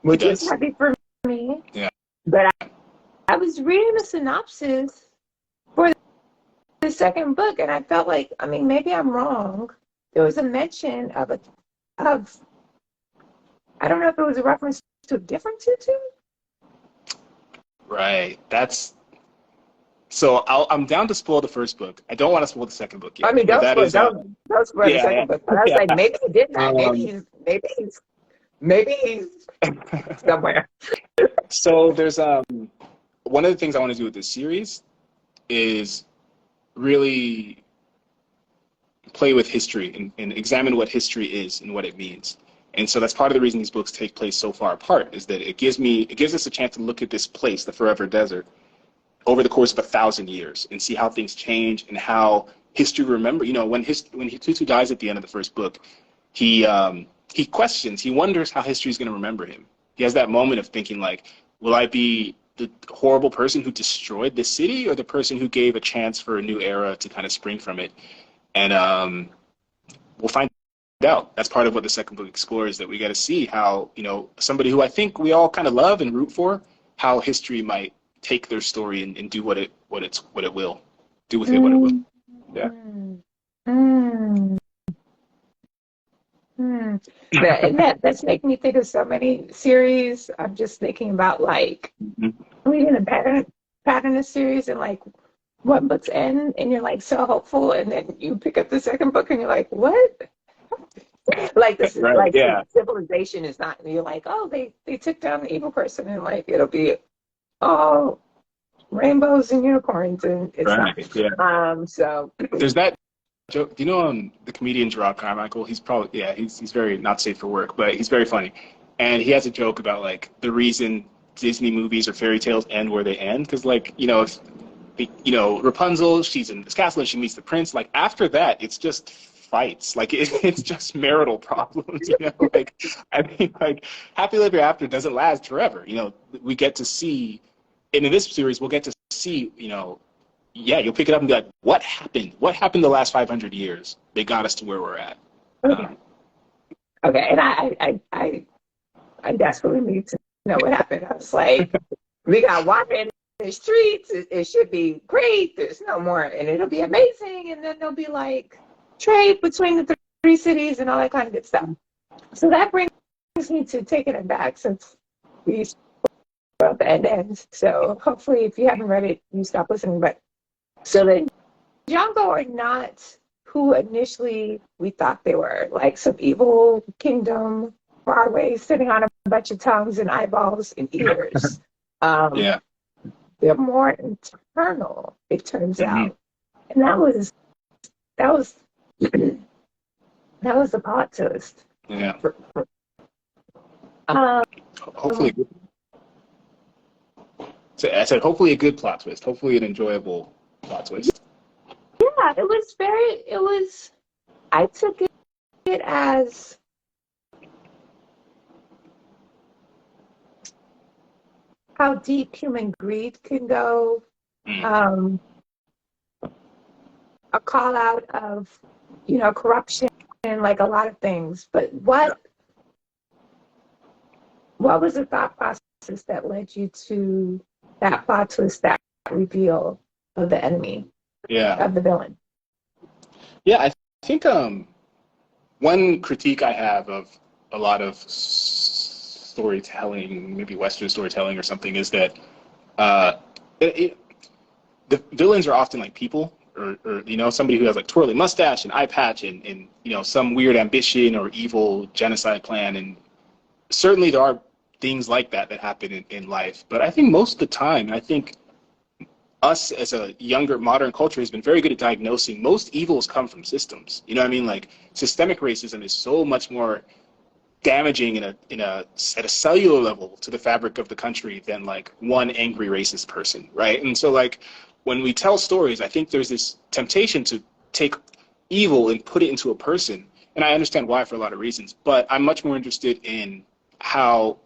which is happy for me. Yeah. But I was reading the synopsis for the second book, and I felt like, maybe I'm wrong. There was a mention of I don't know if it was a reference to a different Tutu. Right. That's So I'm down to spoil the first book. I don't want to spoil the second book I yet, mean, but that is don't spoil the yeah, second book. But I was yeah. like, maybe he did that. Um, Maybe he's somewhere. so there's one of the things I want to do with this series is really play with history and examine what history is and what it means. And so that's part of the reason these books take place so far apart, is that it gives us a chance to look at this place, the Forever Desert, over the course of 1,000 years and see how things change and how history remember. You know, when Tutu dies at the end of the first book, he questions, he wonders how history is going to remember him. He has that moment of thinking like, will I be the horrible person who destroyed the city or the person who gave a chance for a new era to kind of spring from it? And we'll find out. That's part of what the second book explores, that we got to see how, you know, somebody who I think we all kind of love and root for, how history might take their story and do what it will. Do with it what it will. Yeah. Mm. That's making me think of so many series. I'm just thinking about like reading a pattern of series and like one book's end and you're like so hopeful and then you pick up the second book and you're like, what? Like this is Right, like yeah. civilization is not, and you're like, oh, they took down the evil person and like it'll be all rainbows and unicorns and it's Right, not. yeah. So There's that joke. Do you know the comedian Gerard Carmichael? He's probably he's very not safe for work, but he's very funny. And he has a joke about like the reason Disney movies or fairy tales end where they end, because like if Rapunzel, she's in this castle and she meets the prince. Like after that, it's just fights. Like it's just marital problems. Like I mean, like Happily Ever After doesn't last forever. We get to see, and in this series, we'll get to see. You'll pick it up and be like, what happened? What happened the last 500 years? They got us to where we're at. Okay, and I desperately need to know what happened. I was like, we got water in the streets. It should be great. There's no more, and it'll be amazing. And then there'll be like trade between the three cities and all that kind of good stuff. So that brings me to taking it back since we spoke the end. So hopefully, if you haven't read it, you stop listening. But so the Ajungo are not who initially we thought they were, like some evil kingdom far away, sitting on a bunch of tongues and eyeballs and ears. They're more internal, it turns out, and that was the plot twist. Yeah. Um, Hopefully. So I said, hopefully a good plot twist. Hopefully an enjoyable plot twist. Yeah, I took it as how deep human greed can go, a call out of, corruption and like a lot of things. But what was the thought process that led you to that plot twist, that reveal of the enemy, of the villain? Yeah, I think one critique I have of a lot of storytelling, maybe Western storytelling or something, is that the villains are often like people, or somebody who has like twirling mustache and eye patch and some weird ambition or evil genocide plan. And certainly there are things like that happen in life. But I think most of the time, I think us as a younger modern culture has been very good at diagnosing most evils come from systems. You know what I mean? Like systemic racism is so much more damaging at a cellular level to the fabric of the country than like one angry racist person, right? And so like when we tell stories, I think there's this temptation to take evil and put it into a person. And I understand why for a lot of reasons, but I'm much more interested in how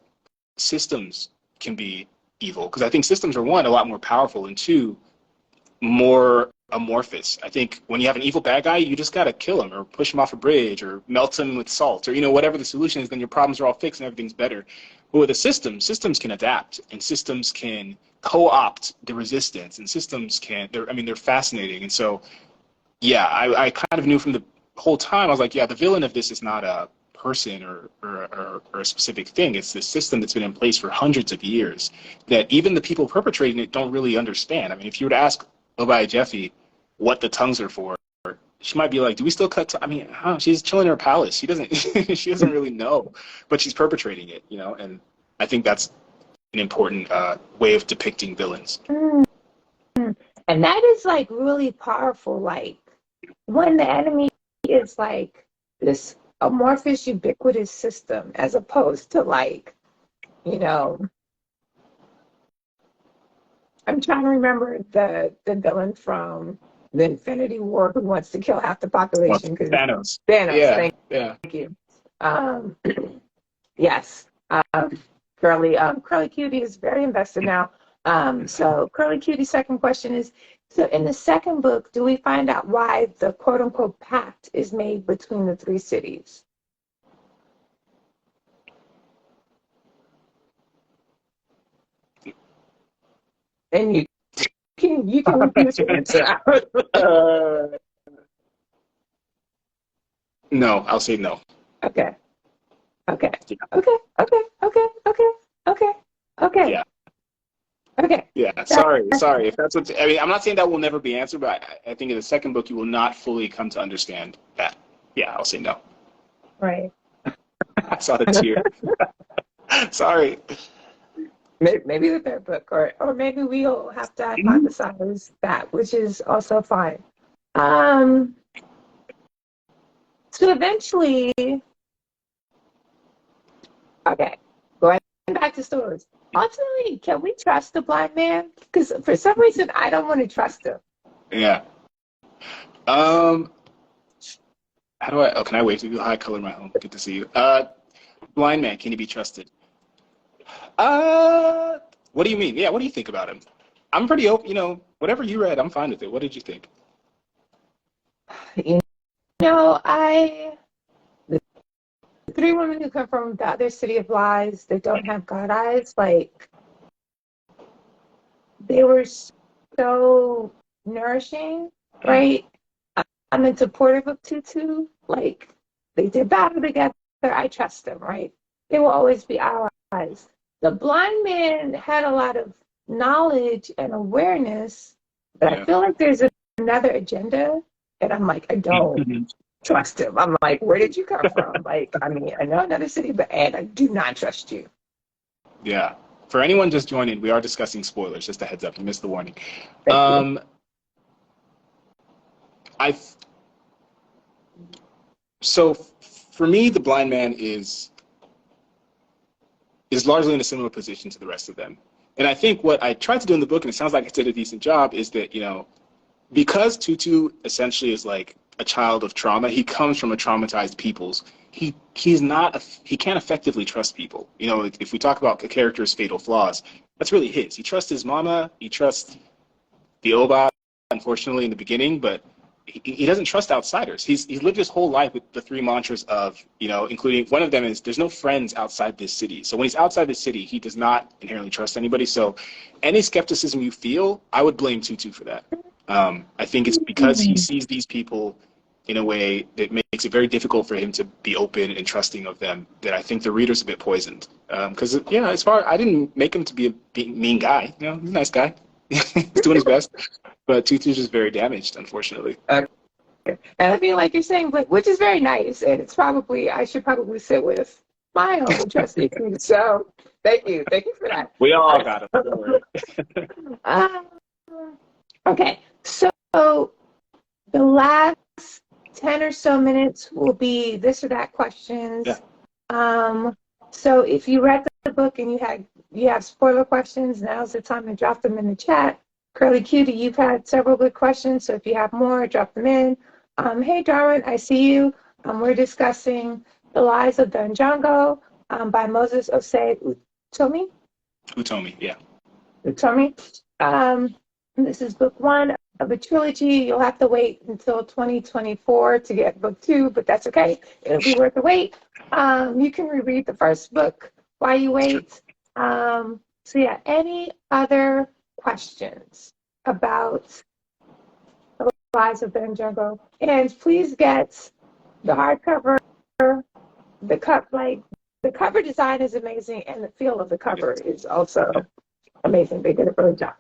systems can be evil, because I think systems are, one, a lot more powerful, and two, more amorphous. I think when you have an evil bad guy, you just got to kill him or push him off a bridge or melt him with salt or whatever the solution is, then your problems are all fixed and everything's better. But with a system, systems can adapt and systems can co-opt the resistance, and systems they're fascinating. And so I kind of knew from the whole time, I was like, the villain of this is not a person or a specific thing. It's this system that's been in place for hundreds of years that even the people perpetrating it don't really understand. I mean, if you were to ask Obai Jeffy what the tongues are for, she might be like, "Do we still cut? I mean, she's chilling in her palace. She doesn't she doesn't really know, but she's perpetrating it, you know." And I think that's an important way of depicting villains. And that is like really powerful. Like when the enemy is like this amorphous, ubiquitous system, as opposed to like, you know, I'm trying to remember the villain from the Infinity War who wants to kill half the population. Thanos. Thanos. Yeah. Thank you. Yes. Curly Cutie is very invested now. So Curly Cutie's second question is, so in the second book, do we find out why the quote unquote pact is made between the three cities? And you can repeat your answer. No, I'll say no. Okay. Yeah. Okay. Yeah. Sorry. If that's what I mean, I'm not saying that will never be answered, but I think in the second book you will not fully come to understand that. Yeah, I'll say no. Right. I saw the tear. Sorry. Maybe the third book, or maybe we'll have to hypothesize that, which is also fine. So eventually, okay, going back to stories. Ultimately, can we trust the blind man? Because for some reason, I don't want to trust him. Yeah. How do I? Oh, can I wait to do high color my home? Good to see you. Blind man, can he be trusted? What do you mean? Yeah, what do you think about him? I'm pretty open. You know, whatever you read, I'm fine with it. What did you think? You know, the three women who come from the other city of lies that don't have God eyes, like they were so nourishing, right? I'm supportive of Tutu. Like they did battle together. I trust them, right? They will always be allies. The blind man had a lot of knowledge and awareness, but I feel like there's another agenda, and I'm like, I don't trust him. I'm like, where did you come from? Like, I mean, I know another city, but and I do not trust you. Yeah. For anyone just joining, we are discussing spoilers. Just a heads up, you missed the warning. Thank you. So for me, the blind man is largely in a similar position to the rest of them. And I think what I tried to do in the book, and it sounds like I did a decent job, is that, you know, because Tutu essentially is like a child of trauma, he comes from a traumatized peoples. He can't effectively trust people. You know, if we talk about a character's fatal flaws, that's really his. He trusts his mama, he trusts the Oba, unfortunately, in the beginning, but he doesn't trust outsiders. He's lived his whole life with the three mantras of, you know, including one of them is there's no friends outside this city. So when he's outside this city, he does not inherently trust anybody. So any skepticism you feel, I would blame Tutu for that. I think it's because he sees these people in a way that makes it very difficult for him to be open and trusting of them, that I think the reader's a bit poisoned. Because, I didn't make him to be a mean guy. You know, he's a nice guy. He's doing his best. But Tutu's just very damaged, unfortunately. And I mean, like you're saying, but which is very nice, and it's probably I should probably sit with my own trustee. So thank you for that. We all got it. Don't worry. Okay, so the last 10 or so minutes will be this or that questions. Yeah. So if you read the book and you have spoiler questions, now's the time to drop them in the chat. Curly Cutie, you've had several good questions, so if you have more, drop them in. Hey, Darwin, I see you. We're discussing The Lies of the Ajungo by Moses Ose Utomi. Utomi, yeah. Utomi. This is book one of a trilogy. You'll have to wait until 2024 to get book two, but that's okay. It'll be worth the wait. You can reread the first book while you wait. So yeah, any other questions about The Lies of the Ajungo? And please get the hardcover the cover design is amazing, and the feel of the cover is also amazing. They did a great job.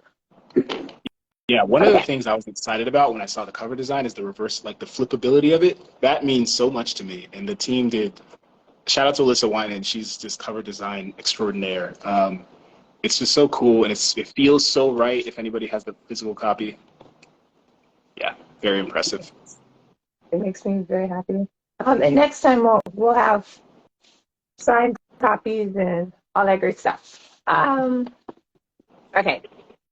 Yeah, one of the Okay. things I was excited about when I saw the cover design is the reverse, like the flippability of it. That means so much to me. And the team did, shout out to Alyssa Winan, she's just cover design extraordinaire. It's just so cool, and it feels so right if anybody has the physical copy. Yeah, very impressive. It makes me very happy. And next time we'll have signed copies and all that great stuff. Okay,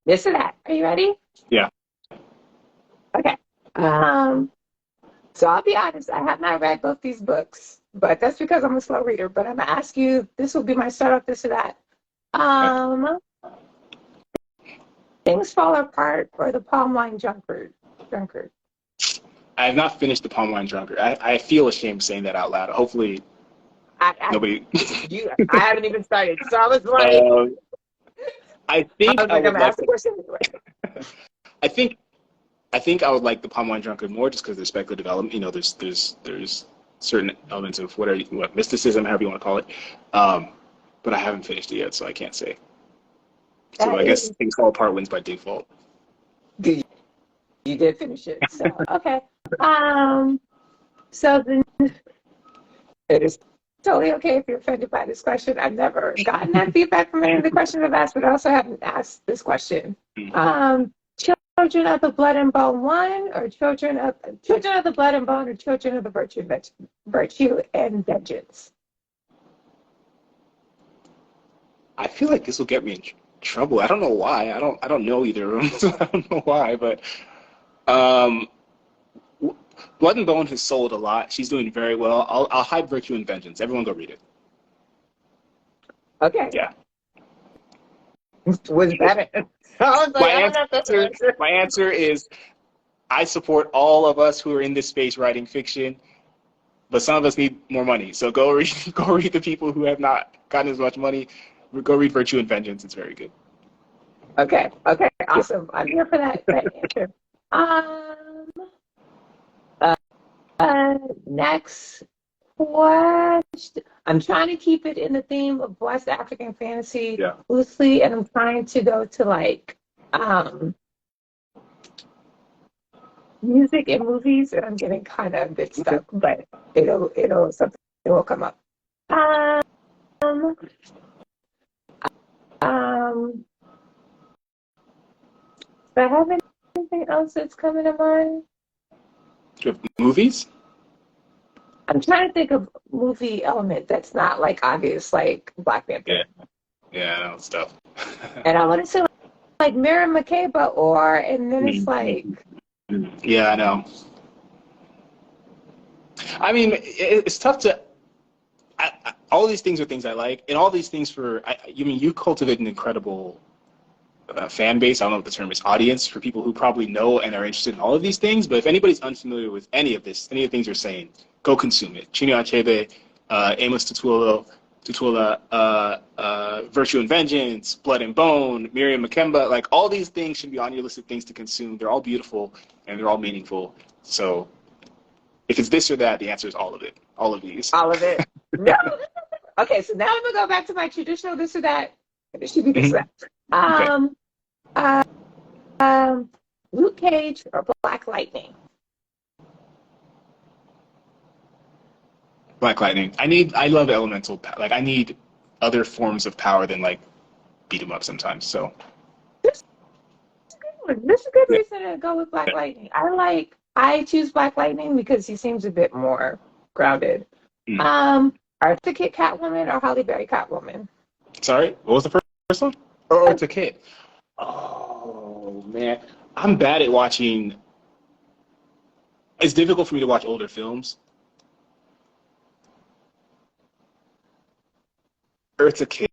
this or that. Are you ready? Yeah. Okay. So I'll be honest, I have not read both these books, but that's because I'm a slow reader. But I'm gonna ask you. This will be my start off. This or that. Things Fall Apart or the Palm Wine Drunkard. I have not finished the Palm Wine Drunkard. I feel ashamed saying that out loud. Hopefully, nobody. I haven't even started, so I was like, I think I'm gonna ask the question anyway. I think I would like the Palm Wine Drunkard more just because there's speculative development. You know, there's certain elements of what mysticism, however you want to call it. But I haven't finished it yet, so I can't say. So I guess Things Fall Apart wins by default. You did finish it, so okay. So then it is totally okay if you're offended by this question. I've never gotten that feedback from any of the questions I've asked, but I also haven't asked this question. Children of the Blood and Bone 1, or Children of the Blood and Bone, or Children of the Virtue and Vengeance? I feel like this will get me in trouble. I don't know why. I don't know either of them, so I don't know why. But Blood and Bone has sold a lot. She's doing very well. I'll hide Virtue and Vengeance. Everyone go read it. Okay. Yeah. Was that it? My answer is I support all of us who are in this space writing fiction, but some of us need more money. So go read the people who have not gotten as much money. Go read Virtue and Vengeance. It's very good. Okay, awesome. I'm here for that answer. Next question. I'm trying to keep it in the theme of West African fantasy loosely, and I'm trying to go to like music and movies, and I'm getting kind of a bit stuck, but it'll something will come up. Do I have anything else that's coming to mind? Movies? I'm trying to think of movie element that's not like obvious, like Black Panther. Yeah, I know stuff. And I want to say like Miriam Makeba, and then it's like. Yeah, I know. I mean, it's tough to. All these things are things I like, and all these things you cultivate an incredible fan base. I don't know if the term is audience for people who probably know and are interested in all of these things. But if anybody's unfamiliar with any of the things you're saying, go consume it. Chinua Achebe, Amos Tutuola, Virtue and Vengeance, Blood and Bone, Miriam Makeba, like all these things should be on your list of things to consume. They're all beautiful and they're all meaningful. So if it's this or that, the answer is all of it. All of these. All of it. No. Okay, so now I'm gonna go back to my traditional this or that. It should be this or that. Luke Cage or Black Lightning? Black Lightning. I love elemental. Like I need other forms of power than like beat 'em up sometimes. So this is a good reason to go with Black Lightning. I choose Black Lightning because he seems a bit more grounded. Arthur Kit Catwoman or Halle Berry Catwoman? Sorry, what was the first one? Arthur Kit. Oh man, I'm bad at watching. It's difficult for me to watch older films. Eartha Kitt.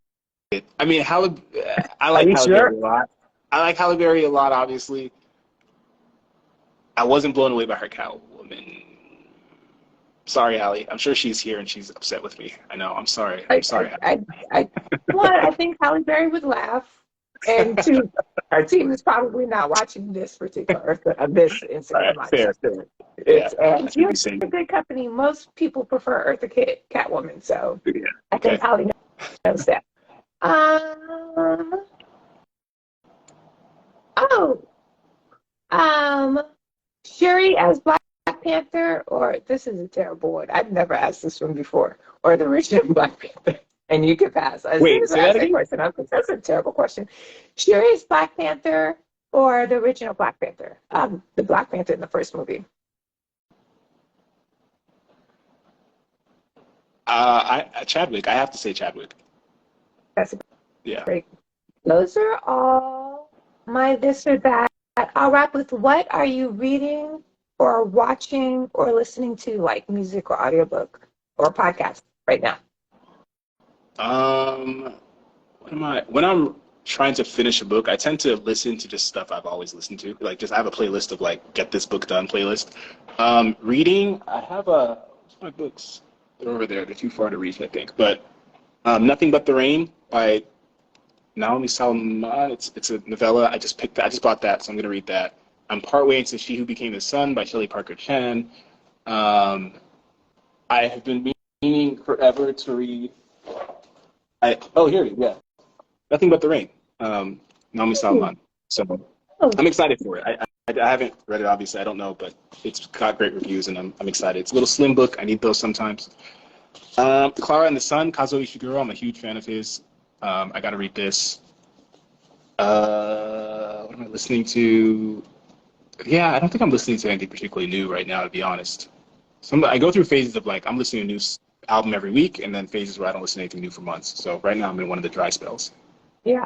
I mean, I like Halle Berry a lot. I like Halle Berry a lot, obviously. I wasn't blown away by her Catwoman. Sorry, Halle. I'm sure she's here and she's upset with me. I know. I'm sorry. I'm sorry. I think Halle Berry would laugh. And two, our team is probably not watching this particular this Instagram live. Fair. It's I and should you're be saying. a good company. Most people prefer Eartha Kitt, Catwoman, so Yeah. I think Holly knows that. Um. Oh. Shuri as Black Panther, or this is a terrible one. I've never asked this one before, or the original Black Panther. And you can pass. As soon Wait, as I say ask that that again? question, I'm like, that's a terrible question. Shuri as Black Panther, or the original Black Panther? The Black Panther in the first movie. Chadwick. I have to say Chadwick. That's a Yeah. great. Those are all my this or that. I'll wrap with what are you reading or watching or listening to, like music or audiobook or podcast right now? When I'm trying to finish a book, I tend to listen to just stuff I've always listened to. Like, just I have a playlist of like get this book done playlist. Reading, I have what's my books? They're over there. They're too far to reach, I think. But Nothing But the Rain by Naomi Salman. It's a novella. I just bought that, so I'm gonna read that. I'm partway into She Who Became the Sun by Shelley Parker Chan. I have been meaning forever to read. Yeah. Nothing But the Rain. Naomi Salman. So I'm excited for it. I haven't read it, obviously. I don't know, but it's got great reviews, and I'm excited. It's a little slim book. I need those sometimes. Clara and the Sun, Kazuo Ishiguro. I'm a huge fan of his. I got to read this. What am I listening to? Yeah, I don't think I'm listening to anything particularly new right now, to be honest. I go through phases of like I'm listening to a new album every week, and then phases where I don't listen to anything new for months. So right now I'm in one of the dry spells. Yeah,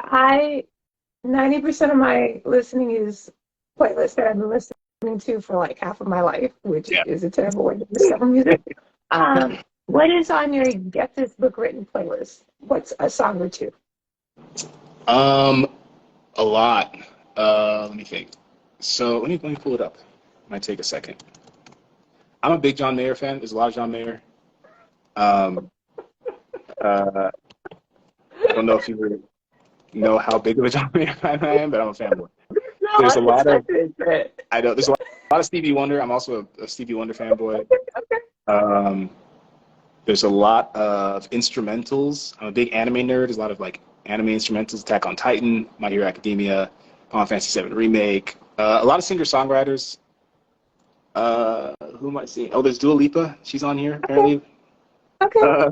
90% of my listening is playlists that I've been listening to for like half of my life, which is a terrible way to discover music. What is on your Get This Book Written playlist? What's a song or two? A lot. Let me think. So let me pull it up. Might take a second. I'm a big John Mayer fan. There's a lot of John Mayer. I don't know if you know how big of a John Mayer fan I am, but I'm a fanboy. There's a lot of there's a lot of Stevie Wonder. I'm also a Stevie Wonder fanboy. There's a lot of instrumentals. I'm a big anime nerd. There's a lot of like anime instrumentals. Attack on Titan, My Hero Academia, Final Fantasy VII Remake. A lot of singer-songwriters. Who am I seeing? Oh, there's Dua Lipa. She's on here, apparently. Okay.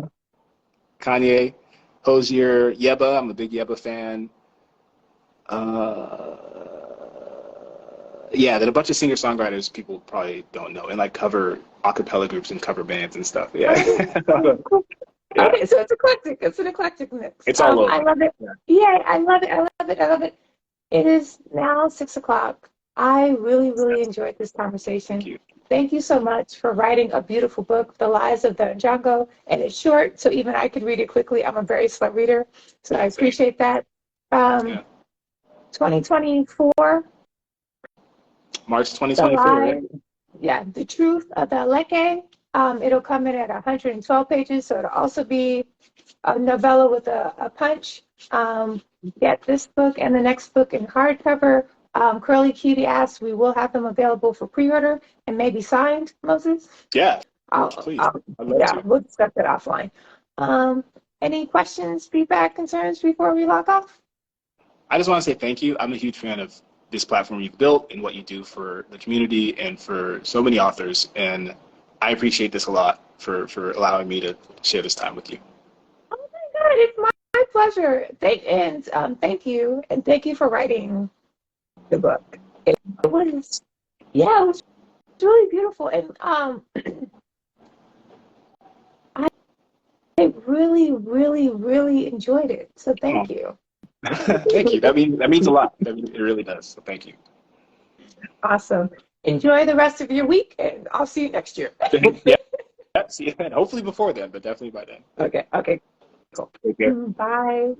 Kanye, Hosier, Yeba. I'm a big Yeba fan. Yeah, then a bunch of singer-songwriters people probably don't know, and like cover acapella groups and cover bands and stuff. Yeah. Yeah. Okay, so it's eclectic. It's an eclectic mix. It's all over. I love it. Yeah, I love it. I love it. I love it. It is now 6:00. I really, really enjoyed this conversation. Thank you so much for writing a beautiful book, The Lives of the Ajungo, and it's short, so even I could read it quickly. I'm a very slow reader, so I appreciate that. 2024. March 2024. Yeah, The Truth of the Aleke. It'll come in at 112 pages, so it'll also be a novella with a punch. Get this book and the next book in hardcover. Curly Cutie asks, we will have them available for pre-order and maybe signed, Moses? Yeah, please. We'll discuss that offline. Any questions, feedback, concerns before we log off? I just want to say thank you. I'm a huge fan of this platform you've built and what you do for the community and for so many authors. And I appreciate this a lot for allowing me to share this time with you. Oh my God, it's my pleasure. Thank you. And thank you for writing the book. It was really beautiful. And I really, really, really enjoyed it. So thank you. Thank you. That means a lot. It really does. So thank you. Awesome. Enjoy the rest of your week, and I'll see you next year. Yeah. See you then. Hopefully before then, but definitely by then. Okay. Cool. Take care. Bye.